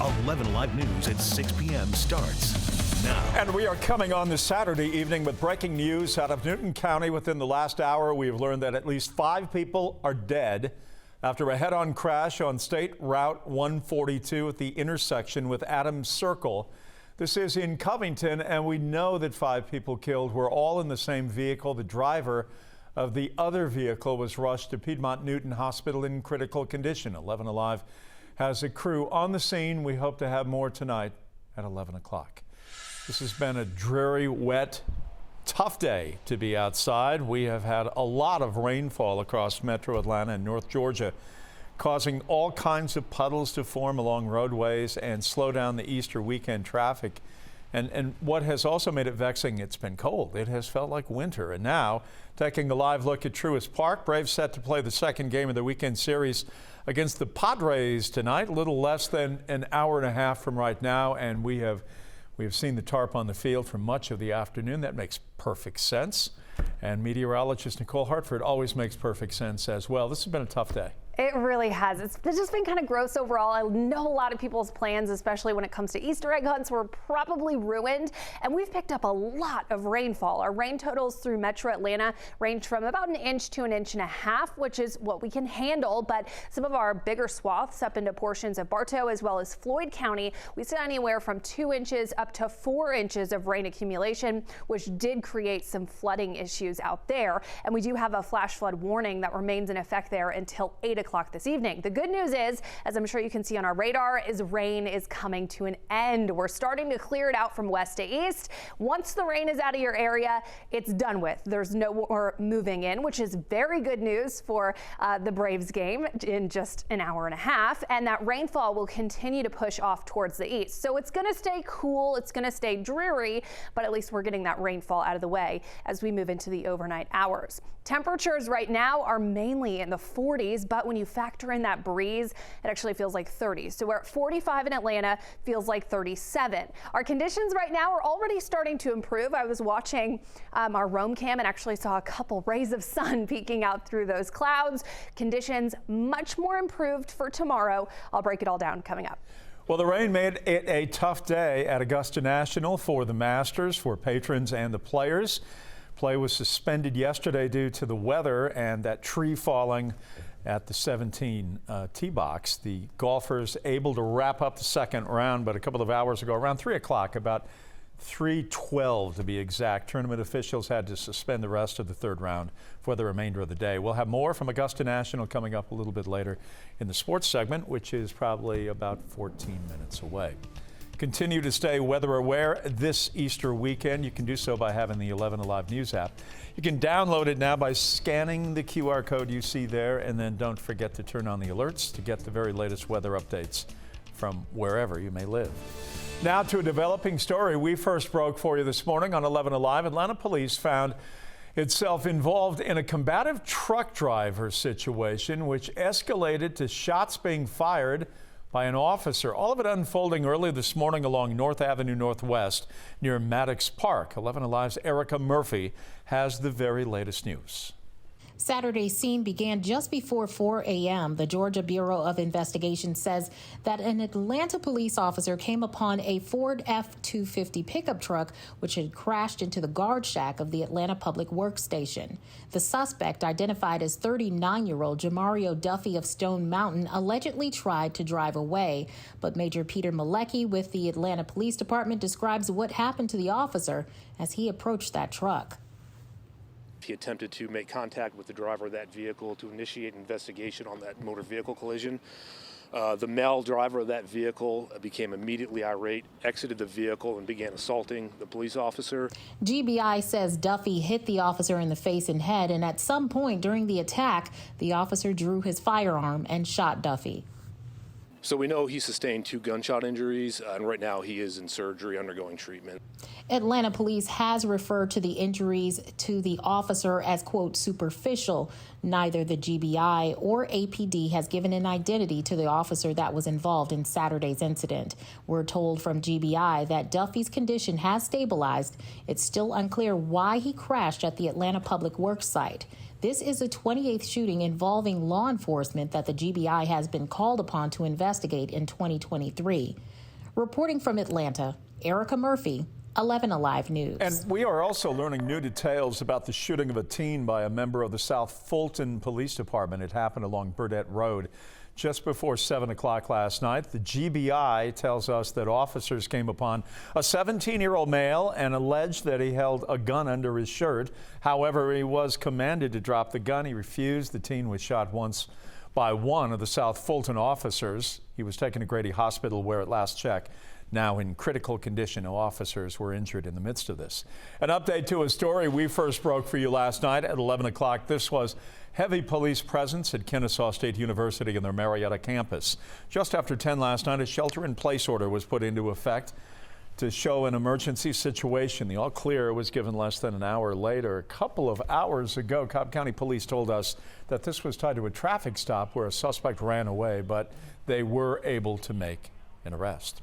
11 Alive News at 6 p.m. starts now. And we are coming on this Saturday evening with breaking news out of Newton County. Within the last hour, we have learned that at least 5 people are dead after a head-on crash on State Route 142 at the intersection with Adams Circle. This is in Covington, and we know that 5 people killed were all in the same vehicle. The driver of the other vehicle was rushed to Piedmont Newton Hospital in critical condition. 11 Alive has a crew on the scene. We hope to have more tonight at 11 o'clock. This has been a dreary, wet, tough day to be outside. We have had a lot of rainfall across metro Atlanta and North Georgia, causing all kinds of puddles to form along roadways and slow down the Easter weekend traffic. And what has also made it vexing, it's been cold. It has felt like winter. And now, taking a live look at Truist Park, Braves set to play the second game of the weekend series against the Padres tonight, a little less than an hour and a half from right now. And we have seen the tarp on the field for much of the afternoon. That makes perfect sense. And meteorologist Nicole Hartford always makes perfect sense as well. This has been a tough day. It really has. It's just been kind of gross overall. I know a lot of people's plans, especially when it comes to Easter egg hunts, were probably ruined. And we've picked up a lot of rainfall. Our rain totals through metro Atlanta range from about 1 inch to 1.5 inches, which is what we can handle. But some of our bigger swaths up into portions of Bartow as well as Floyd County, we see anywhere from 2 inches up to 4 inches of rain accumulation, which did create some flooding issues out there. And we do have a flash flood warning that remains in effect there until 8 o'clock this evening. The good news is, as I'm sure you can see on our radar, is rain is coming to an end. We're starting to clear it out from west to east. Once the rain is out of your area, it's done with. There's no more moving in, which is very good news for the Braves game in just an hour and a half. And that rainfall will continue to push off towards the east. So it's going to stay cool. It's going to stay dreary, but at least we're getting that rainfall out of the way as we move into the overnight hours. Temperatures right now are mainly in the 40s, but when you factor in that breeze, it actually feels like 30. So we're at 45 in Atlanta, feels like 37. Our conditions right now are already starting to improve. I was watching our roam cam and actually saw a couple rays of sun peeking out through those clouds. Conditions much more improved for tomorrow. I'll break it all down coming up. Well, the rain made it a tough day at Augusta National for the Masters, for patrons and the players. Play was suspended yesterday due to the weather and that tree falling at the 17 tee box. The golfers able to wrap up the second round, but a couple of hours ago, around 3 o'clock, about 3:12 to be exact, tournament officials had to suspend the rest of the third round for the remainder of the day. We'll have more from Augusta National coming up a little bit later in the sports segment, which is probably about 14 minutes away. Continue to stay weather aware this Easter weekend. You can do so by having the 11 Alive News app. You can download it now by scanning the QR code you see there, and then don't forget to turn on the alerts to get the very latest weather updates from wherever you may live. Now to a developing story we first broke for you this morning on 11 Alive. Atlanta police found itself involved in a combative truck driver situation, which escalated to shots being fired by an officer. All of it unfolding early this morning along North Avenue Northwest near Maddox Park. 11 Alive's Erica Murphy has the very latest news. Saturday's scene began just before 4 a.m. The Georgia Bureau of Investigation says that an Atlanta police officer came upon a Ford F-250 pickup truck which had crashed into the guard shack of the Atlanta Public Works Station. The suspect, identified as 39-year-old Jamario Duffy of Stone Mountain, allegedly tried to drive away. But Major Peter Malecki with the Atlanta Police Department describes what happened to the officer as he approached that truck. He attempted to make contact with the driver of that vehicle to initiate an investigation on that motor vehicle collision. The male driver of that vehicle became immediately irate, exited the vehicle, and began assaulting the police officer. GBI says Duffy hit the officer in the face and head, and at some point during the attack, the officer drew his firearm and shot Duffy. So we know he sustained 2 gunshot injuries, and right now he is in surgery undergoing treatment. Atlanta police has referred to the injuries to the officer as, quote, superficial. Neither the GBI or APD has given an identity to the officer that was involved in Saturday's incident. We're told from GBI that Duffy's condition has stabilized. It's still unclear why he crashed at the Atlanta Public Works site. This is the 28th shooting involving law enforcement that the GBI has been called upon to investigate in 2023. Reporting from Atlanta, Erica Murphy, 11 Alive News. And we are also learning new details about the shooting of a teen by a member of the South Fulton Police Department. It happened along Burdett Road just before 7 o'clock last night. The GBI tells us that officers came upon a 17-year-old male and alleged that he held a gun under his shirt. However, he was commanded to drop the gun. He refused. The teen was shot once by one of the South Fulton officers. He was taken to Grady Hospital, where at last check, now in critical condition. No officers were injured in the midst of this. An update to a story we first broke for you last night at 11 o'clock. This was heavy police presence at Kennesaw State University and their Marietta campus. Just after 10 last night, a shelter-in-place order was put into effect to show an emergency situation. The all clear was given less than an hour later. A couple of hours ago, Cobb County Police told us that this was tied to a traffic stop where a suspect ran away, but they were able to make an arrest.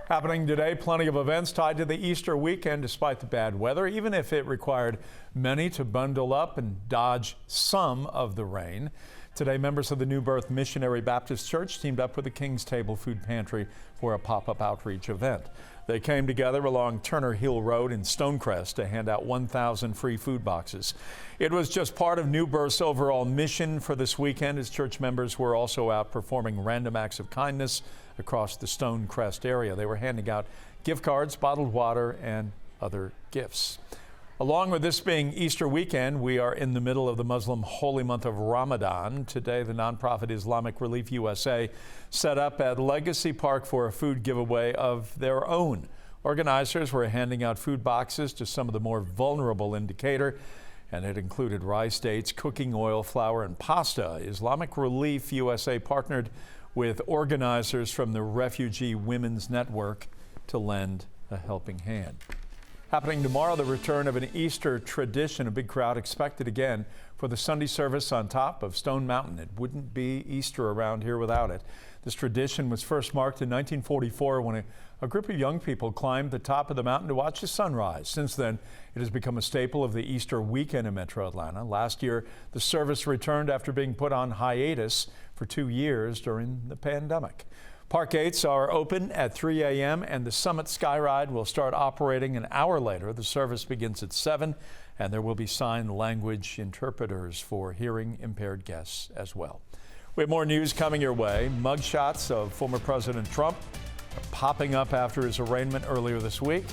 Happening today, plenty of events tied to the Easter weekend despite the bad weather, even if it required many to bundle up and dodge some of the rain. Today, members of the New Birth Missionary Baptist Church teamed up with the King's Table Food Pantry for a pop-up outreach event. They came together along Turner Hill Road in Stonecrest to hand out 1,000 free food boxes. It was just part of New Birth's overall mission for this weekend, as church members were also out performing random acts of kindness across the Stonecrest area. They were handing out gift cards, bottled water, and other gifts. Along with this being Easter weekend, we are in the middle of the Muslim holy month of Ramadan. Today, the nonprofit Islamic Relief USA set up at Legacy Park for a food giveaway of their own. Organizers were handing out food boxes to some of the more vulnerable in Decatur, and it included rice, dates, cooking oil, flour, and pasta. Islamic Relief USA partnered with organizers from the Refugee Women's Network to lend a helping hand. Happening tomorrow, the return of an Easter tradition. A big crowd expected again for the Sunday service on top of Stone Mountain. It wouldn't be Easter around here without it. This tradition was first marked in 1944 when a group of young people climbed the top of the mountain to watch the sunrise. Since then, it has become a staple of the Easter weekend in Metro Atlanta. Last year, the service returned after being put on hiatus for 2 years during the pandemic. Park gates are open at 3 a.m. and the Summit Skyride will start operating an hour later. The service begins at 7, and there will be sign language interpreters for hearing impaired guests as well. We have more news coming your way. Mugshots of former President Trump are popping up after his arraignment earlier this week.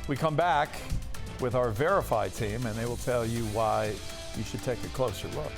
We come back with our Verify team, and they will tell you why you should take a closer look.